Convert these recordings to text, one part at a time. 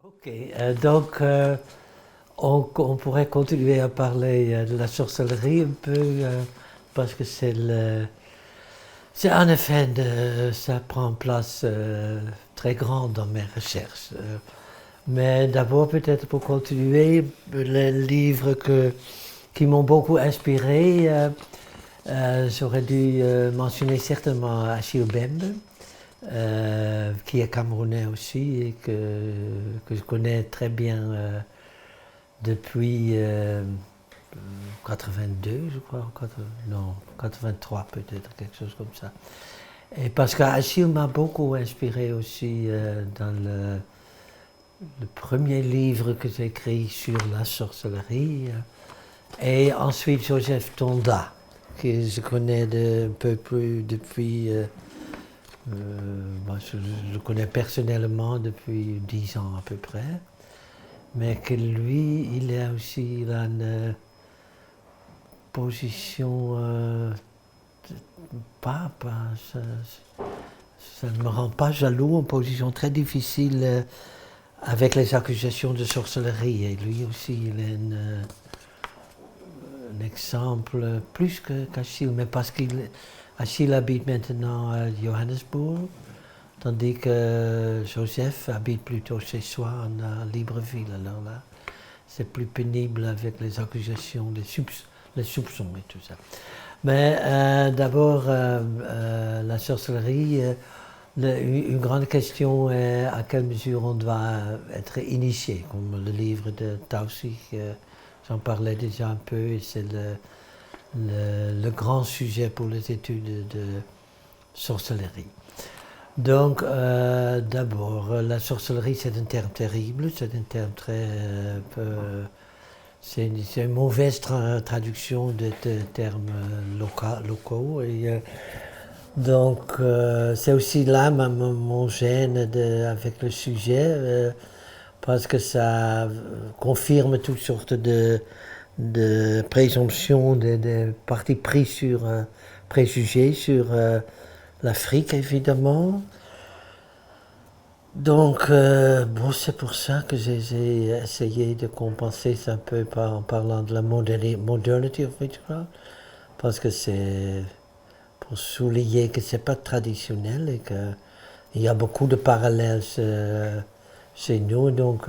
Ok, donc on pourrait continuer à parler de la sorcellerie un peu, parce que c'est en effet, ça prend place très grande dans mes recherches. Mais d'abord, peut-être pour continuer, les livres qui m'ont beaucoup inspiré, j'aurais dû mentionner certainement Achille Mbembe, qui est camerounais aussi et que je connais très bien depuis 82, je crois, non, 83 peut-être, quelque chose comme ça. Et parce qu'Achille m'a beaucoup inspiré aussi dans le premier livre que j'ai écrit sur la sorcellerie. Et ensuite Joseph Tonda, que je connais un peu plus depuis... je le connais personnellement depuis 10 ans à peu près. Mais que lui, il a aussi une position... ça, ça ne me rend pas jaloux, une position très difficile avec les accusations de sorcellerie. Et lui aussi, il est un exemple plus qu'Achille, mais parce qu'Achille habite maintenant à Johannesburg, tandis que Joseph habite plutôt chez soi à Libreville. Alors là, c'est plus pénible avec les accusations, les soupçons et tout ça. Mais d'abord, la sorcellerie, une grande question est à quelle mesure on doit être initié, comme le livre de Tausig, j'en parlais déjà un peu, et c'est le grand sujet pour les études de sorcellerie. Donc, d'abord, la sorcellerie, c'est un terme terrible, c'est un terme très... c'est une mauvaise traduction de termes locaux. Et, donc, c'est aussi là mon gêne avec le sujet, parce que ça confirme toutes sortes de présomptions, de partis pris sur préjugés sur l'Afrique, évidemment. Donc, c'est pour ça que j'ai essayé de compenser ça un peu en parlant de la modernity of witchcraft, parce que c'est pour souligner que c'est pas traditionnel et qu'il y a beaucoup de parallèles chez nous. Donc,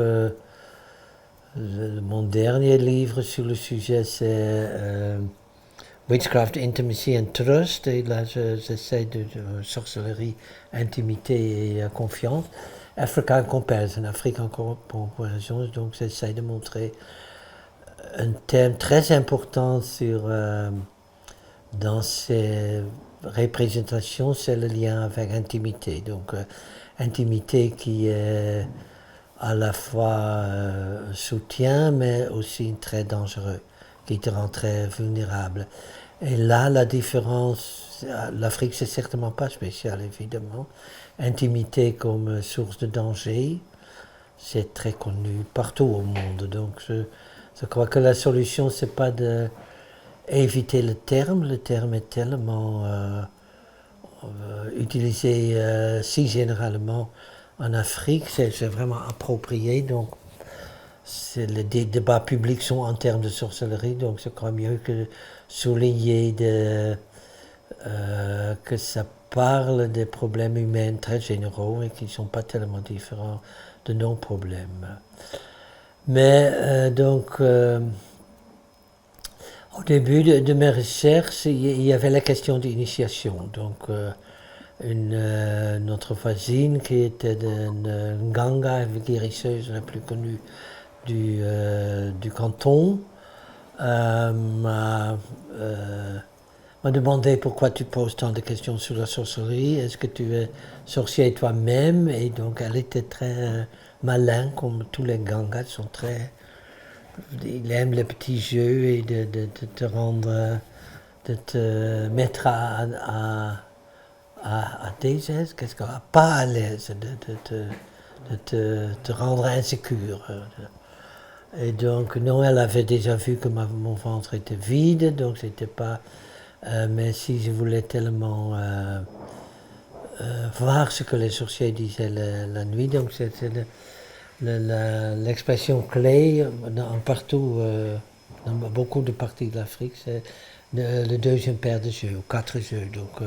mon dernier livre sur le sujet, c'est Witchcraft, Intimacy and Trust, et là j'essaie de sorcellerie, intimité et confiance. Africa Comparison, Afrique en comparaison, donc j'essaie de montrer un thème très important dans ces représentations, c'est le lien avec intimité. Donc intimité qui est à la fois soutien, mais aussi très dangereux, qui te rend très vulnérable. Et là, la différence, l'Afrique, c'est certainement pas spécial, évidemment. Intimité comme source de danger, c'est très connu partout au monde. Donc, je crois que la solution, c'est pas d'éviter le terme est tellement utilisé si généralement en Afrique, c'est vraiment approprié. Donc, les débats publics sont en termes de sorcellerie, donc je crois mieux que souligner que ça parle des problèmes humains très généraux et qui ne sont pas tellement différents de nos problèmes. Mais donc, au début de mes recherches, il y avait la question d'initiation. Donc, notre voisine qui était une Nganga, une guérisseuse la plus connue du canton, m'a demandé pourquoi tu poses tant de questions sur la sorcellerie, est-ce que tu es sorcier toi-même? Et donc elle était très malin, comme tous les Gangas sont très il aime les petits jeux et de te rendre, de te mettre à tes aises, pas à l'aise, de te rendre insécure. Et donc, non, elle avait déjà vu que mon ventre était vide, donc c'était pas. Mais si je voulais tellement voir ce que les sorciers disaient la nuit, donc c'était l'expression clé partout, dans beaucoup de parties de l'Afrique, c'est le deuxième paire de jeux, ou 4 jeux. Donc,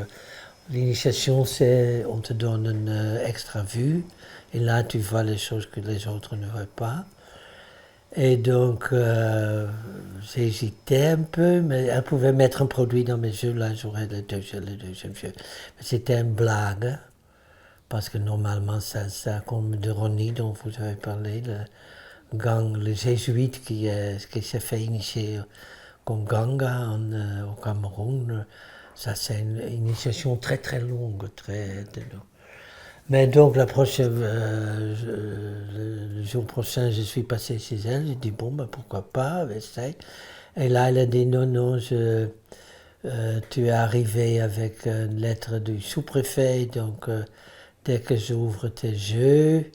l'initiation, c'est on te donne une extra vue, et là tu vois les choses que les autres ne voient pas. Et donc, j'hésitais un peu, mais elle pouvait mettre un produit dans mes yeux, là j'aurais le deuxième jeu. Mais c'était une blague, parce que normalement, ça comme de Ronnie dont vous avez parlé, le gang, le jésuite qui s'est fait initier comme ganga au Cameroun, ça c'est une initiation très très longue, mais donc le jour prochain, je suis passé chez elle, j'ai dit bon, ben, pourquoi pas, essaye. Et là, elle a dit non, non, tu es arrivé avec une lettre du sous-préfet, donc dès que j'ouvre tes yeux,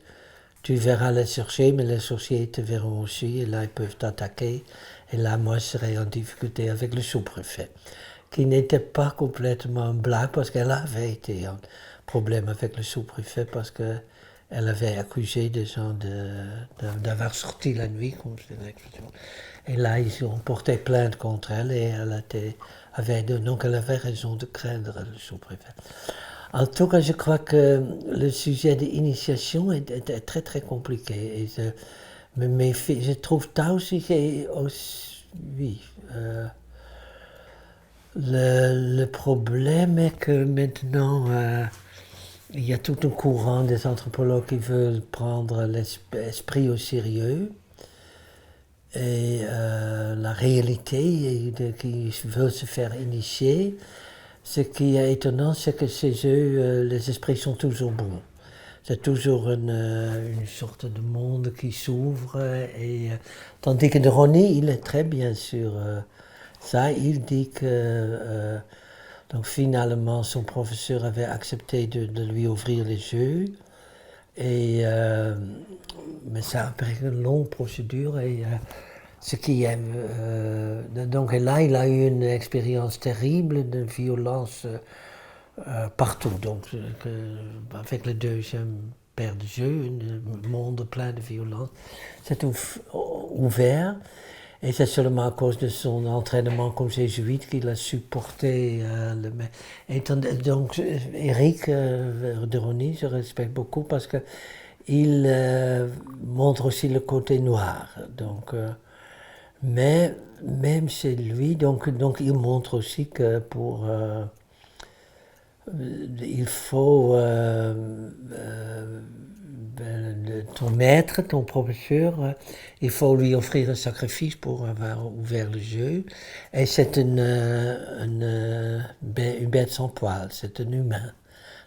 tu verras les sorciers, mais les sorciers te verront aussi, et là, ils peuvent t'attaquer. Et là, moi, je serai en difficulté avec le sous-préfet, qui n'était pas complètement un blague, parce qu'elle avait été en problème avec le sous-préfet, parce qu'elle avait accusé des gens d'avoir sorti la nuit, comme c'est l'expression. Et là, ils ont porté plainte contre elle, et donc elle avait raison de craindre le sous-préfet. En tout cas, je crois que le sujet de l'initiation est très très compliqué. Et je trouve ça aussi, oui. Le problème est que maintenant, il y a tout un courant des anthropologues qui veulent prendre l'esprit au sérieux et la réalité, qui veulent se faire initier. Ce qui est étonnant, c'est que chez eux, les esprits sont toujours bons. C'est toujours une sorte de monde qui s'ouvre. Tandis que de Ronnie, il est très bien sûr ça. Il dit que donc finalement, son professeur avait accepté de lui ouvrir les yeux. Mais ça a pris une longue procédure. Ce qui est, donc là, il a eu une expérience terrible de violence partout. Donc, avec le deuxième paire de jeux, un monde plein de violence, c'est ouvert. Et c'est seulement à cause de son entraînement comme jésuite qu'il a supporté donc, Eric de Ronnie, je respecte beaucoup parce que il montre aussi le côté noir. Donc, mais même chez lui, donc il montre aussi que il faut ton maître, ton professeur, il faut lui offrir un sacrifice pour avoir ouvert le jeu. Et c'est une bête sans poil, c'est un humain.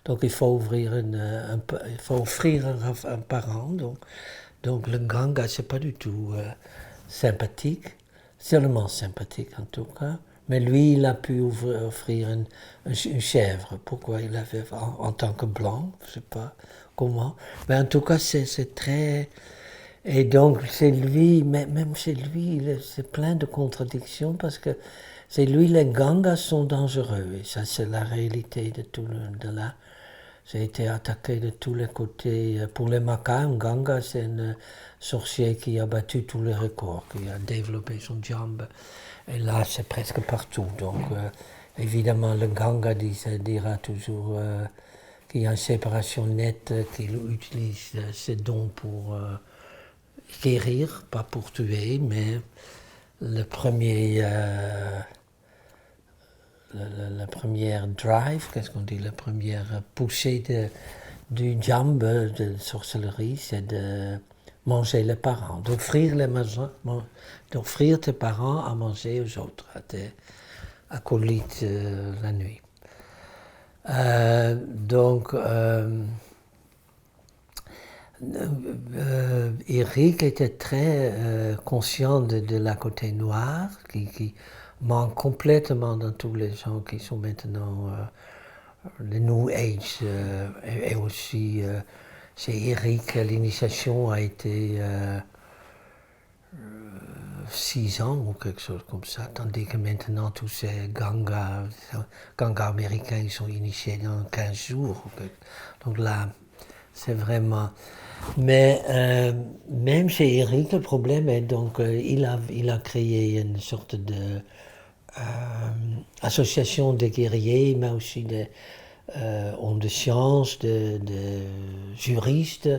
Donc il faut il faut offrir un parent. Donc le ganga, c'est pas du tout sympathique, seulement sympathique en tout cas. Mais lui, il a pu offrir une chèvre. Pourquoi il avait en tant que blanc, je sais pas comment. Mais en tout cas, c'est très. Et donc, c'est lui, même chez lui, c'est plein de contradictions parce que c'est lui, les gangas sont dangereux. Et ça, c'est la réalité de là. J'ai été attaqué de tous les côtés. Pour les Macas, un ganga, c'est un sorcier qui a battu tous les records, qui a développé son jambe. Et là, c'est presque partout. Donc, évidemment, le ganga dira toujours qu'il y a une séparation nette, qu'il utilise ses dons pour guérir, pas pour tuer, mais le premier. La première drive, qu'est-ce qu'on dit, la première poussée du jambe de sorcellerie, c'est de manger les parents, d'offrir tes parents à manger aux autres, à tes acolytes la nuit. Donc, Eric était très conscient de la côté noire, qui manque complètement dans tous les gens qui sont maintenant le New Age. Et aussi, chez Eric, l'initiation a été 6 ans ou quelque chose comme ça, tandis que maintenant tous ces gangas américains, ils sont initiés dans 15 jours. Donc là, c'est vraiment... Mais même chez Eric, le problème est donc, il a créé une sorte de association de guerriers, mais aussi hommes de science, de juristes,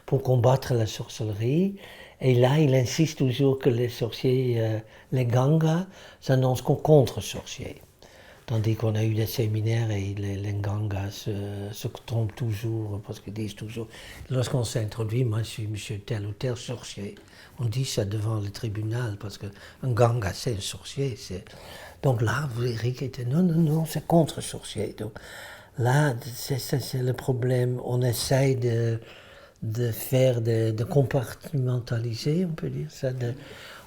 pour combattre la sorcellerie. Et là, il insiste toujours que les sorciers, les gangas, s'annoncent contre sorciers. Tandis qu'on a eu des séminaires et les gangas se trompent toujours, parce qu'ils disent toujours, lorsqu'on s'introduit, moi je suis monsieur tel ou tel sorcier. On dit ça devant le tribunal, parce qu'un ganga c'est un sorcier. Donc là, Eric était, non, c'est contre sorcier. Donc là, c'est le problème. On essaye de faire, de compartimentaliser, on peut dire ça,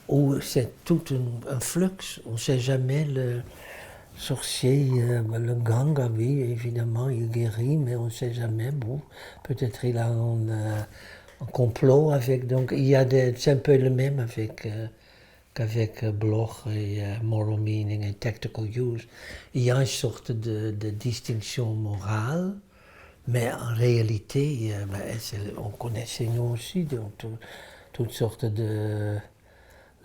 où c'est tout un flux, on ne sait jamais le sorcier, le ganga, oui, évidemment, il guérit, mais on ne sait jamais. Bon, peut-être il a un complot avec. Donc, c'est un peu le même qu'avec Bloch et moral meaning et tactical use. Il y a une sorte de distinction morale, mais en réalité, on connaissait nous aussi donc, toutes sortes de.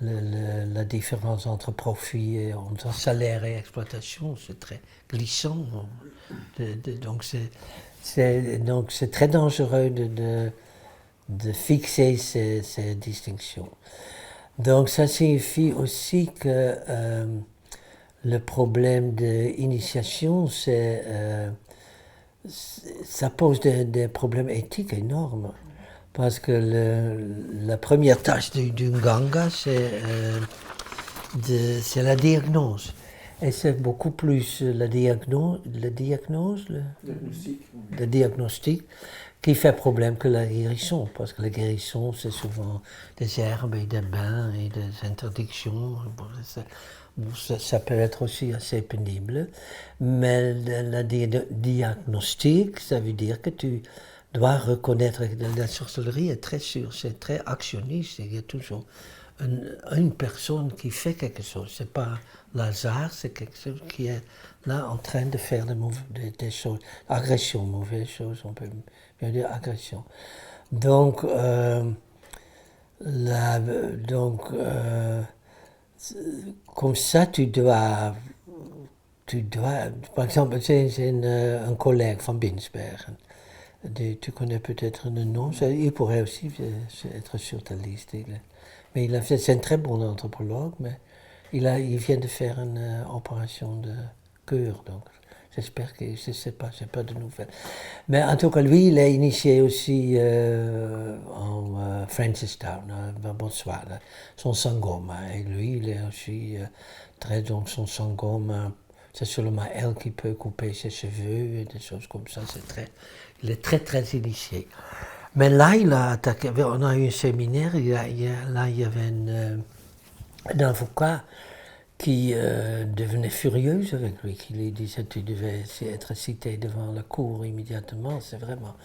La différence entre profit et entre salaire et exploitation, c'est très glissant. Donc c'est très dangereux de fixer ces distinctions. Donc ça signifie aussi que le problème d'initiation, ça pose des problèmes éthiques énormes. Parce que la première tâche d'une ganga, c'est la diagnose. Et c'est beaucoup plus le diagnostic qui fait problème que la guérison. Parce que la guérison, c'est souvent des herbes et des bains et des interdictions. Ça peut être aussi assez pénible. Mais la diagnostic, ça veut dire que tu dois reconnaître que la sorcellerie est très sûre, c'est très actionniste. Il y a toujours une personne qui fait quelque chose. C'est pas l'hasard, c'est quelque chose qui est là en train de faire des choses. Agression, mauvaise chose, on peut bien dire agression. Donc, comme ça, tu dois, par exemple, c'est un collègue van Binsbergen. Tu connais peut-être le nom, il pourrait aussi être sur ta liste. Mais c'est un très bon anthropologue, mais il vient de faire une opération de cœur, donc j'espère que, je ne sais pas, j'ai pas de nouvelles. Mais en tout cas, lui, il est initié aussi en Francistown, à Botswana, son sangoma. Et lui, il est aussi donc son sangoma, c'est seulement elle qui peut couper ses cheveux et des choses comme ça. Il est très, très initié. Mais là, il a attaqué, on a eu un séminaire, là, il y avait un avocat qui devenait furieux avec lui, qui lui disait tu devais être cité devant la cour immédiatement, c'est vraiment.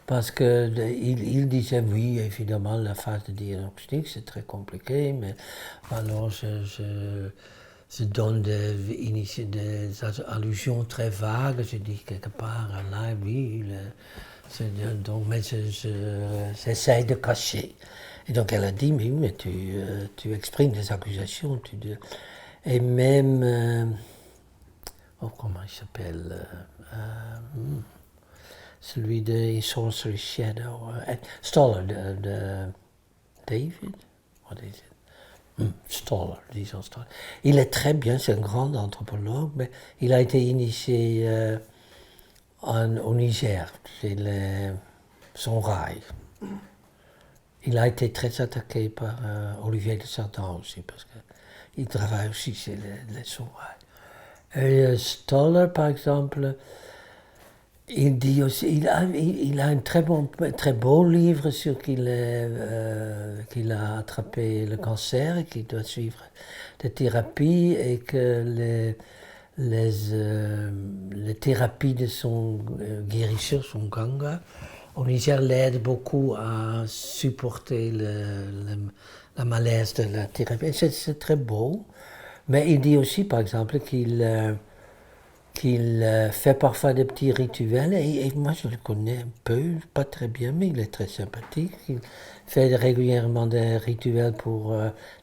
Parce qu'il disait oui, évidemment, la phase de diagnostic, c'est très compliqué, mais alors je donne des allusions très vagues, je dis quelque part, là, oui, donc, mais j'essaie de cacher. Et donc elle a dit, mais tu exprimes des accusations, et même, comment il s'appelle, celui de Sorcery Shadow, Stoller, de David, what is it? Stoller, disons Stoller. Il est très bien, c'est un grand anthropologue, mais il a été initié au Niger, c'est son rail. Il a été très attaqué par Olivier de Satan aussi, parce qu'il travaille aussi chez les Saurailles. Et Stoller, par exemple, Il dit aussi, il a un très beau livre sur qu'il a attrapé le cancer et qu'il doit suivre des thérapies et que les thérapies de son guérisseur, son ganga, au Niger l'aident beaucoup à supporter la malaise de la thérapie. C'est très beau, mais il dit aussi, par exemple, qu'il fait parfois des petits rituels, et moi je le connais un peu, pas très bien, mais il est très sympathique. Il fait régulièrement des rituels pour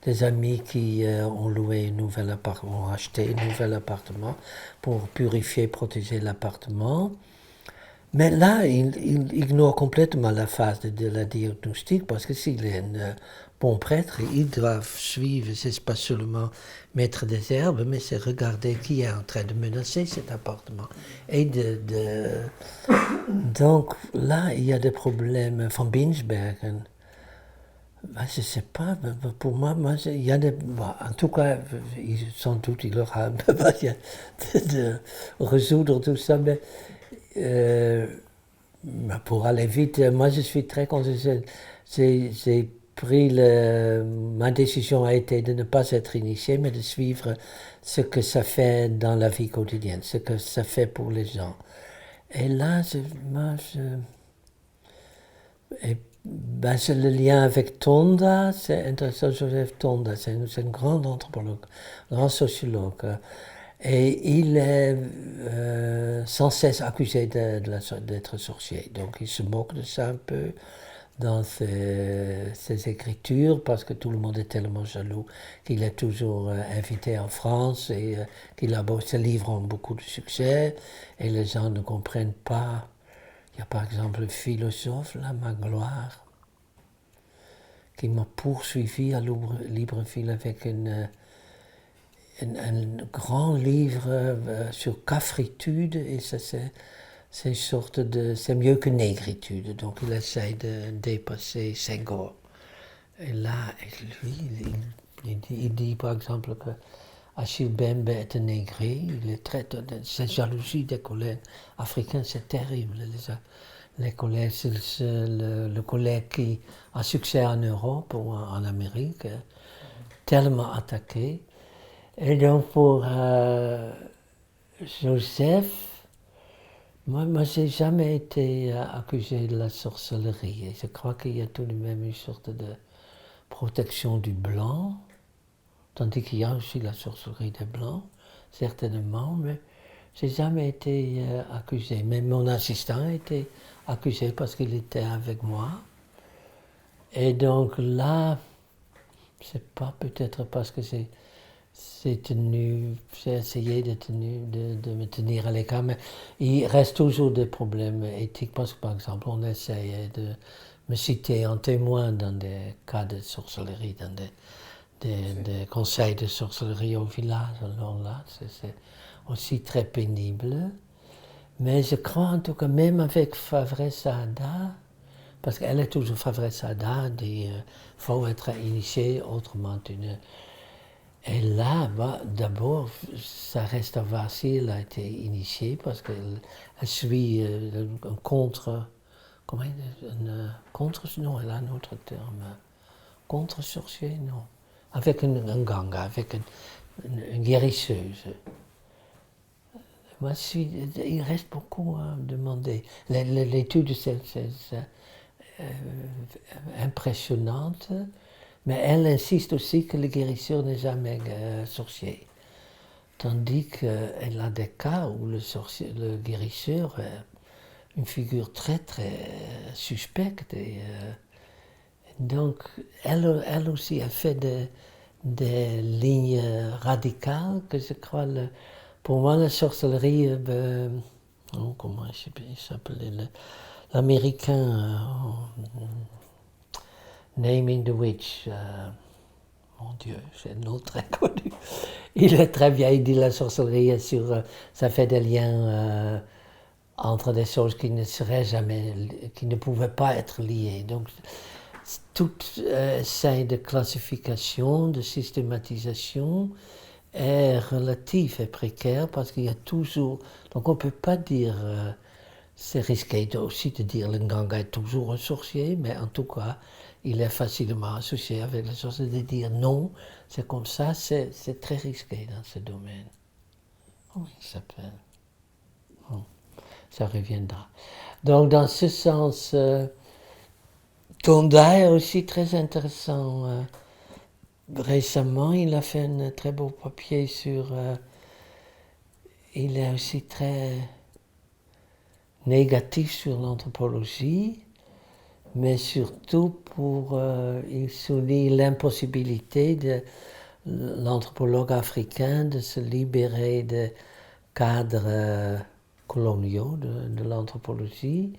des amis qui ont loué un nouvel appartement, ont acheté un nouvel appartement pour purifier, protéger l'appartement. Mais là, il ignore complètement la phase de la diagnostic, parce que s'il est un bon prêtre, il doit suivre, c'est pas seulement mettre des herbes, mais c'est regarder qui est en train de menacer cet appartement. Et donc là, il y a des problèmes van Binsbergen. Ben, je ne sais pas, pour moi, il y a des. Bon, en tout cas, sans doute, il aura besoin de résoudre tout ça, mais. Pour aller vite, moi je suis très content. J'ai pris ma décision a été de ne pas être initié, mais de suivre ce que ça fait dans la vie quotidienne, ce que ça fait pour les gens. Et là, c'est le lien avec Tonda, c'est intéressant, Joseph Tonda, c'est un grand anthropologue, un grand sociologue. Et il est sans cesse accusé d'être sorcier. Donc il se moque de ça un peu dans ses écritures, parce que tout le monde est tellement jaloux qu'il est toujours invité en France et ses livres ont beaucoup de succès et les gens ne comprennent pas. Il y a par exemple le philosophe, là, Magloire, qui m'a poursuivi à Libreville avec un grand livre sur cafritude, et ça c'est une sorte de. C'est mieux que négritude, donc il essaie de dépasser Senghor. Et là, lui, il dit par exemple que Achille Bembe est un négré, il est très. Cette jalousie des collègues africains, c'est terrible. Les collègues, c'est le collègue qui a succès en Europe ou en Amérique, tellement attaqué. Et donc pour Joseph, moi j'ai jamais été accusé de la sorcellerie. Et je crois qu'il y a tout de même une sorte de protection du blanc, tandis qu'il y a aussi la sorcellerie des blancs, certainement, mais j'ai jamais été accusé. Mais mon assistant a été accusé parce qu'il était avec moi. Et donc là, c'est pas peut-être parce que j'ai essayé de me tenir à l'écart, mais il reste toujours des problèmes éthiques, parce que par exemple, on essaye de me citer en témoin dans des cas de sorcellerie, dans des conseils de sorcellerie au village. Alors là, c'est aussi très pénible. Mais je crois en tout cas, même avec Favre Saada, parce qu'elle est toujours Favre Saada, il faut être initié, autrement Et là, d'abord, ça reste à voir si elle a été initiée, parce qu'elle suit un contre. Comment contre, non, elle a un autre terme. Contre-sorcier, non. Avec un ganga, avec une guérisseuse. Moi, il reste beaucoup à demander. L'étude, c'est impressionnante. Mais elle insiste aussi que le guérisseur n'est jamais sorcier. Tandis qu'elle a des cas où le guérisseur est une figure très très suspecte. Donc elle aussi a fait des lignes radicales que je crois, pour moi la sorcellerie, comment il s'appelait l'américain, Naming the Witch, mon Dieu, c'est un nom très connu. Il est très bien, il dit la sorcellerie ça fait des liens entre des choses qui ne seraient jamais, qui ne pouvaient pas être liées. Donc, toute essai de classification, de systématisation est relatif et précaire, parce qu'il y a toujours. Donc, on ne peut pas dire c'est risqué aussi de dire que Nganga est toujours un sorcier, mais en tout cas, il est facilement associé avec les sorciers. De dire non, c'est comme ça, c'est très risqué dans ce domaine. Comment il s'appelle? Oh, ça reviendra. Donc, dans ce sens, Tonda est aussi très intéressant. Récemment, il a fait un très beau papier sur... il est aussi très négatif sur l'anthropologie, mais surtout il souligne l'impossibilité de l'anthropologue africain de se libérer des cadres coloniaux de l'anthropologie.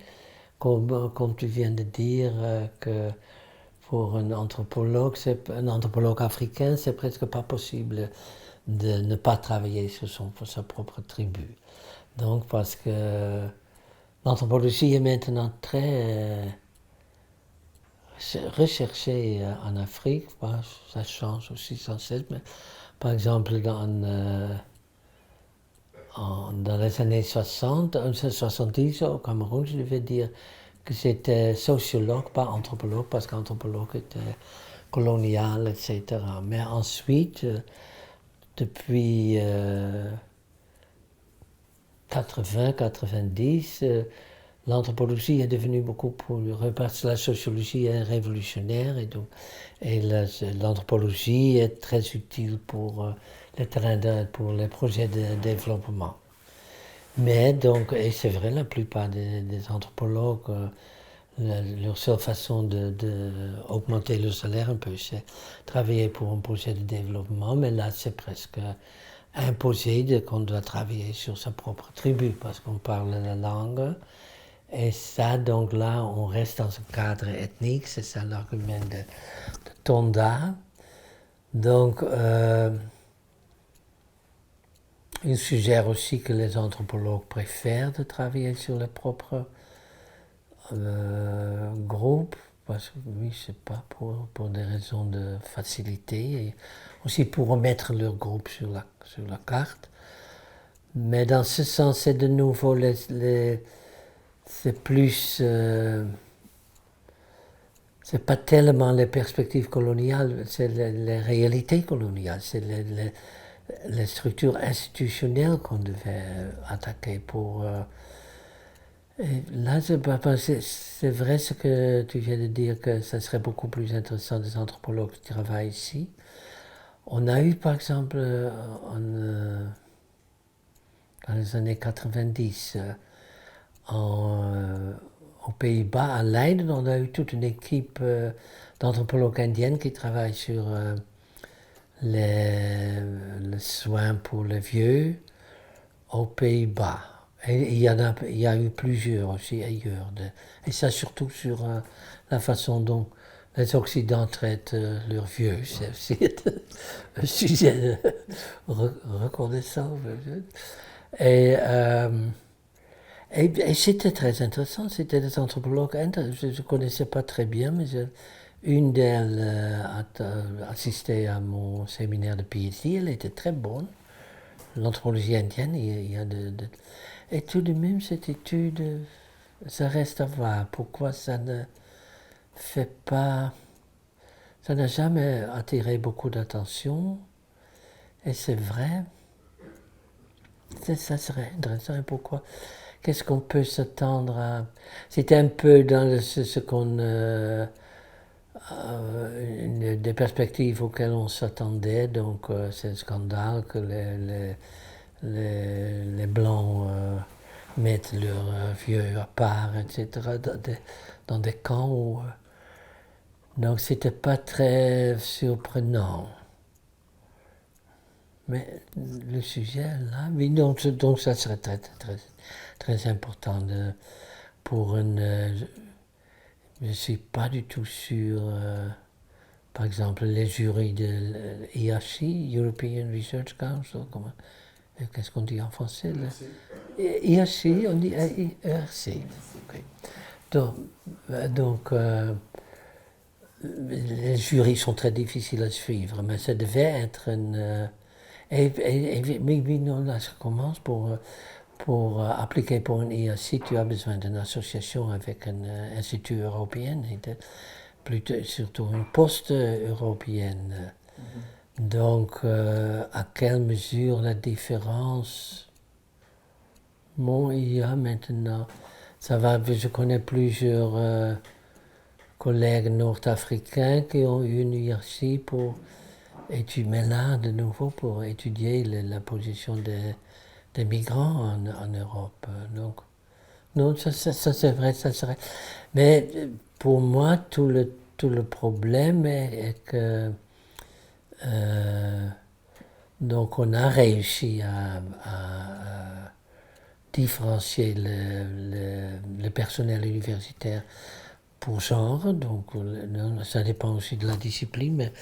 Comme tu viens de dire, que pour un anthropologue africain, c'est presque pas possible de ne pas travailler sur sa propre tribu. Donc, parce que l'anthropologie est maintenant très recherchée en Afrique, ça change aussi sans cesse, mais par exemple dans les années 60, 70 au Cameroun, je devais dire que j'étais sociologue, pas anthropologue, parce qu'anthropologue était colonial, etc. Mais ensuite, depuis 80-90, l'anthropologie est devenue beaucoup plus... Parce que la sociologie est révolutionnaire et l'anthropologie est très utile pour pour les projets de développement. Mais donc, et c'est vrai, la plupart des anthropologues, leur seule façon d'augmenter le salaire un peu, c'est travailler pour un projet de développement, mais là c'est presque imposé qu'on doit travailler sur sa propre tribu parce qu'on parle la langue. Et ça, donc là, on reste dans un cadre ethnique, c'est ça l'argument de Tonda. Donc, il suggère aussi que les anthropologues préfèrent de travailler sur leurs propres groupes, parce que oui, c'est pas pour des raisons de facilité, et aussi pour remettre leur groupe sur la carte. Mais dans ce sens, c'est de nouveau c'est plus... c'est pas tellement les perspectives coloniales, c'est les réalités coloniales, c'est les structures institutionnelles qu'on devait attaquer pour... et là, c'est vrai ce que tu viens de dire, que ça serait beaucoup plus intéressant des anthropologues qui travaillent ici. On a eu, par exemple, dans les années 90, aux Pays-Bas, à Leiden, on a eu toute une équipe d'anthropologues indiennes qui travaillent sur les soins pour les vieux aux Pays-Bas. Et il y a eu plusieurs aussi ailleurs. Et ça surtout sur la façon dont les Occidentaux traitent leurs vieux. C'est aussi un sujet reconnaissant. Et, et c'était très intéressant. C'était des anthropologues indiens. Je ne connaissais pas très bien, mais une d'elles a assisté à mon séminaire de PhD. Elle était très bonne. L'anthropologie indienne, il y a et tout de même, cette étude, ça reste à voir. Pourquoi ça ne fait pas... Ça n'a jamais attiré beaucoup d'attention. Et c'est vrai. Ça serait intéressant. Et pourquoi? Qu'est-ce qu'on peut s'attendre à... C'était un peu dans ce qu'on... des perspectives auxquelles on s'attendait. Donc, c'est un scandale que les Blancs mettent leurs vieux à part, etc., dans des camps où... donc c'était pas très surprenant. Mais le sujet, là, oui, donc ça serait très, très, très important pour une... je ne suis pas du tout sûr... par exemple, les jurys de l'IRC, European Research Council, qu'est-ce qu'on dit en français là? IRC, on dit IRC. Okay. Donc les jurys sont très difficiles à suivre, mais ça devait être une... mais non, là, ça commence pour pour appliquer pour un IAC, tu as besoin d'une association avec un institut européen et plutôt, surtout une poste européenne. Donc, à quelle mesure la différence? Bon, il y a maintenant, ça va, je connais plusieurs collègues nord-africains qui ont eu une IRC pour étudier, mais là, de nouveau, pour étudier la position des migrants en Europe. Donc, non, ça c'est vrai, ça serait. Mais pour moi, tout le problème est que donc on a réussi à différencier le personnel universitaire pour genre, donc ça dépend aussi de la discipline, mais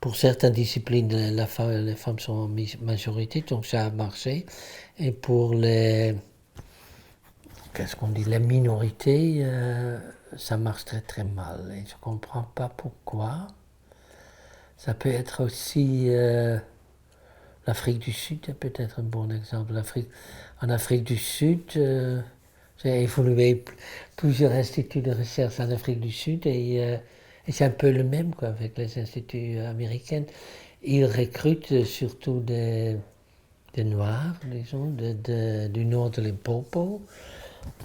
pour certaines disciplines, les femmes sont en majorité, donc ça a marché. Et pour qu'est-ce qu'on dit, les minorités, ça marche très très mal. Et je ne comprends pas pourquoi. Ça peut être aussi l'Afrique du Sud, est peut-être un bon exemple. En Afrique du Sud, j'ai évolué plusieurs instituts de recherche en Afrique du Sud et c'est un peu le même quoi, avec les instituts américains. Ils recrutent surtout des Noirs, disons, du nord de Limpopo,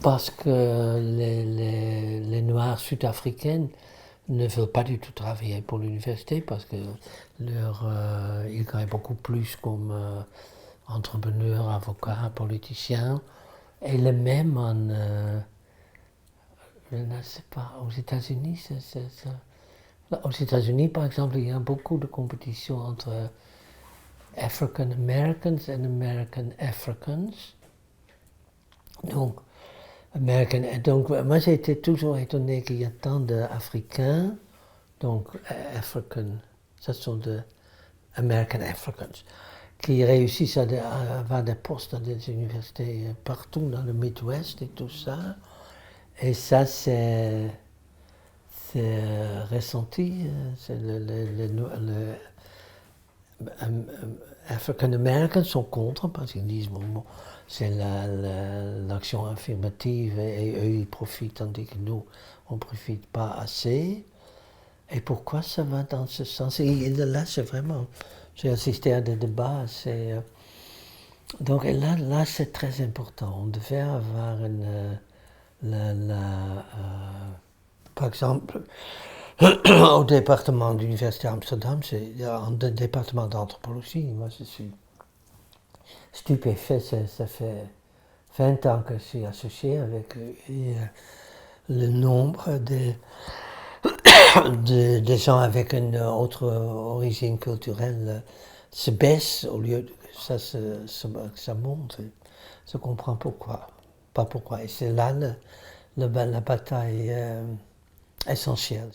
parce que les Noirs sud-africains ne veulent pas du tout travailler pour l'université parce que ils gagnent beaucoup plus comme entrepreneurs, avocats, politiciens. Et le même je ne sais pas, aux États-Unis, aux États-Unis, par exemple, il y a beaucoup de compétition entre African Americans et American Africans. Donc, moi j'ai été toujours étonné qu'il y a tant d'Africains, donc African, ça sont des American Africans, qui réussissent à avoir des postes dans des universités partout dans le Midwest et tout ça. Et ça, c'est ressenti, c'est African Americans sont contre parce qu'ils disent bon, c'est l'action affirmative et eux ils profitent tandis que nous on ne profite pas assez. Et pourquoi ça va dans ce sens? Et là c'est vraiment, j'ai assisté à des débats, donc là c'est très important. On devait avoir par exemple, au département de l'Université d'Amsterdam, il y a un département d'anthropologie. Moi, je suis stupéfait. Ça fait 20 ans que je suis associé avec eux. Et le nombre de gens avec une autre origine culturelle se baisse au lieu de ça monte. Je comprends pourquoi. Pas pourquoi. Et c'est là la bataille essentielle.